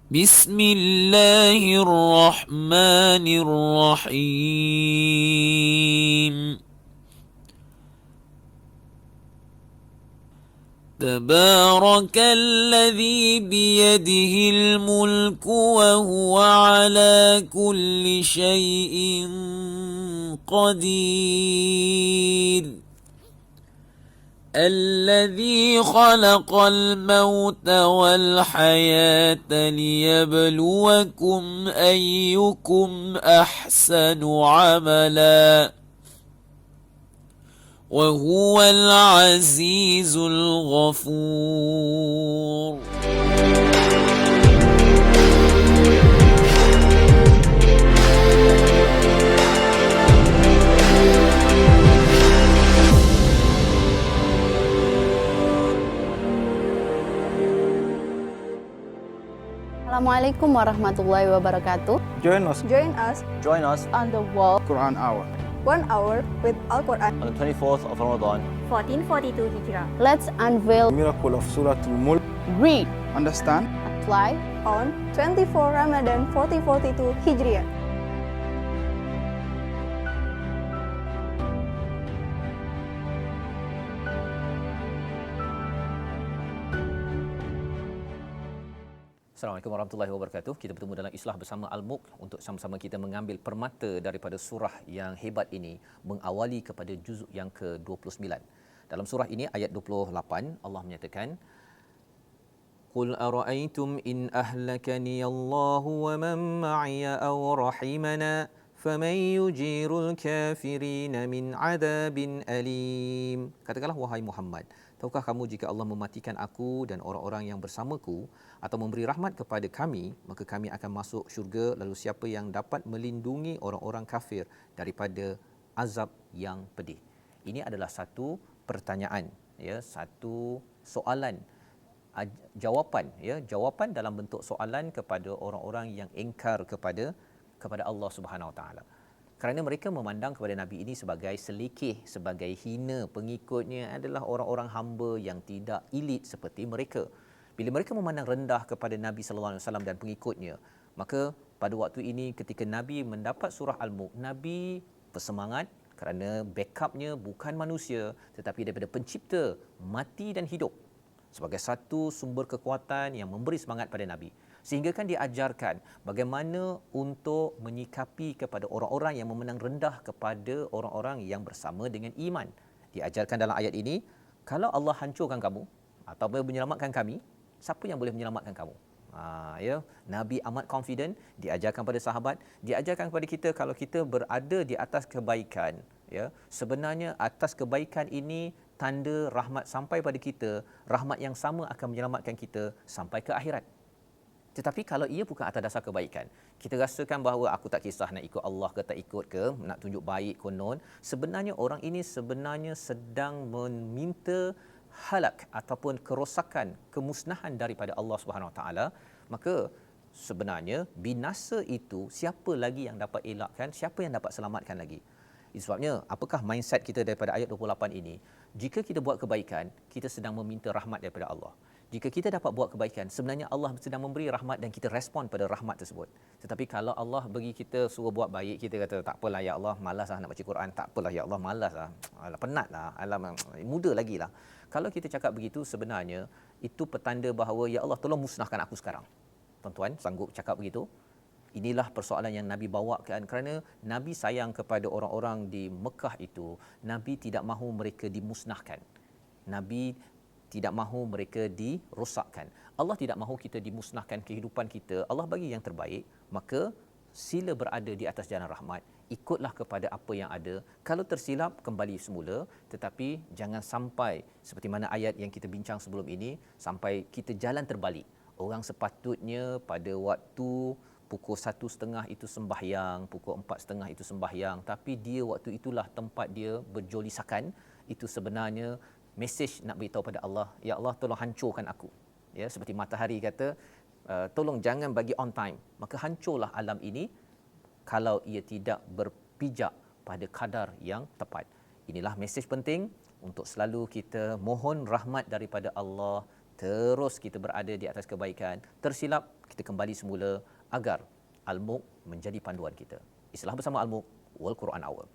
بسم الله الرحمن الرحيم تبارك الذي بيده الملك وهو على كل شيء قدير الذي خلق الموت والحياة ليبلوكم أيكم أحسن عملا وهو العزيز الغفور. Assalamualaikum warahmatullahi wabarakatuh. Join us Join us On the wall, Quran Hour 1 hour with Al-Quran. on the 24th of Ramadan, 1442 Hijrah. let's unveil, the miracle of Surah Al-Mulk. read, Understand? apply. On 24 Ramadan 1442 Hijriah. Assalamualaikum warahmatullahi wabarakatuh. Kita bertemu dalam Islah bersama Al-Mulk untuk sama-sama kita mengambil permata daripada surah yang hebat ini, mengawali kepada juzuk yang ke-29. Dalam surah ini ayat 28 Allah menyatakan, Qul ara'aytum in ahlakani Allahu wa man ma'iya aw rahimana faman yujirul kafirina min adabin alim. Katakanlah wahai Muhammad, tahukah kamu jika Allah mematikan aku dan orang-orang yang bersamaku atau memberi rahmat kepada kami, maka kami akan masuk syurga, lalu siapa yang dapat melindungi orang-orang kafir daripada azab yang pedih. Ini adalah satu pertanyaan, ya, satu soalan, jawapan dalam bentuk soalan kepada orang-orang yang ingkar kepada Allah Subhanahu Wa Taala. Kerana mereka memandang kepada Nabi ini sebagai selikih, sebagai hina, pengikutnya adalah orang-orang hamba yang tidak elit seperti mereka. Bila mereka memandang rendah kepada Nabi sallallahu alaihi wasallam dan pengikutnya, maka pada waktu ini ketika Nabi mendapat surah Al-Mulk, Nabi bersemangat kerana backupnya bukan manusia tetapi daripada pencipta mati dan hidup, sebagai satu sumber kekuatan yang memberi semangat pada Nabi. Sehingga kan diajarkan bagaimana untuk menyikapi kepada orang-orang yang memandang rendah kepada orang-orang yang bersama dengan iman. Diajarkan dalam ayat ini, kalau Allah hancurkan kamu atau menyelamatkan kami, siapa yang boleh menyelamatkan kamu? Ya, Nabi amat confident, diajarkan pada sahabat, diajarkan kepada kita kalau kita berada di atas kebaikan, ya, sebenarnya atas kebaikan ini tanda rahmat sampai pada kita, rahmat yang sama akan menyelamatkan kita sampai ke akhirat. Tetapi kalau ia bukan atas dasar kebaikan, kita rasakan bahawa aku tak kisah nak ikut Allah ke tak ikut ke, nak tunjuk baik konon, sebenarnya orang ini sebenarnya sedang meminta halak ataupun kerosakan, kemusnahan daripada Allah Subhanahu Wa Taala, maka sebenarnya binasa itu siapa lagi yang dapat elakkan, siapa yang dapat selamatkan lagi? Itu sebabnya apakah mindset kita daripada ayat 28 ini? Jika kita buat kebaikan, kita sedang meminta rahmat daripada Allah. Jika kita dapat buat kebaikan, sebenarnya Allah sedang memberi rahmat dan kita respon pada rahmat tersebut. Tetapi kalau Allah bagi kita suruh buat baik, kita kata tak apalah ya Allah, malaslah nak baca Quran, tak apalah ya Allah, malaslah, alah penatlah, alah muda lagi lah. Kalau kita cakap begitu, sebenarnya itu petanda bahawa ya Allah tolong musnahkan aku sekarang. Tuan-tuan sanggup cakap begitu? Inilah persoalan yang Nabi bawakan kerana Nabi sayang kepada orang-orang di Mekah itu. Nabi tidak mahu mereka dimusnahkan. Nabi tidak mahu mereka dirosakkan. Allah tidak mahu kita dimusnahkan kehidupan kita. Allah bagi yang terbaik, maka sila berada di atas jalan rahmat. Ikutlah kepada apa yang ada. Kalau tersilap, kembali semula. Tetapi jangan sampai seperti mana ayat yang kita bincang sebelum ini, sampai kita jalan terbalik. Orang sepatutnya pada waktu pukul 1.30 itu sembahyang, pukul 4.30 itu sembahyang, tapi dia waktu itulah tempat dia berjolisakan. Itu sebenarnya mesej nak beritahu pada Allah, ya Allah tolong hancurkan aku. Ya, seperti matahari kata, tolong jangan bagi on time. Maka hancurlah alam ini kalau ia tidak berpijak pada kadar yang tepat. Inilah mesej penting untuk selalu kita mohon rahmat daripada Allah, terus kita berada di atas kebaikan. Tersilap, kita kembali semula agar Al-Muq menjadi panduan kita. Islah bersama Al-Muq, World Quran Hour.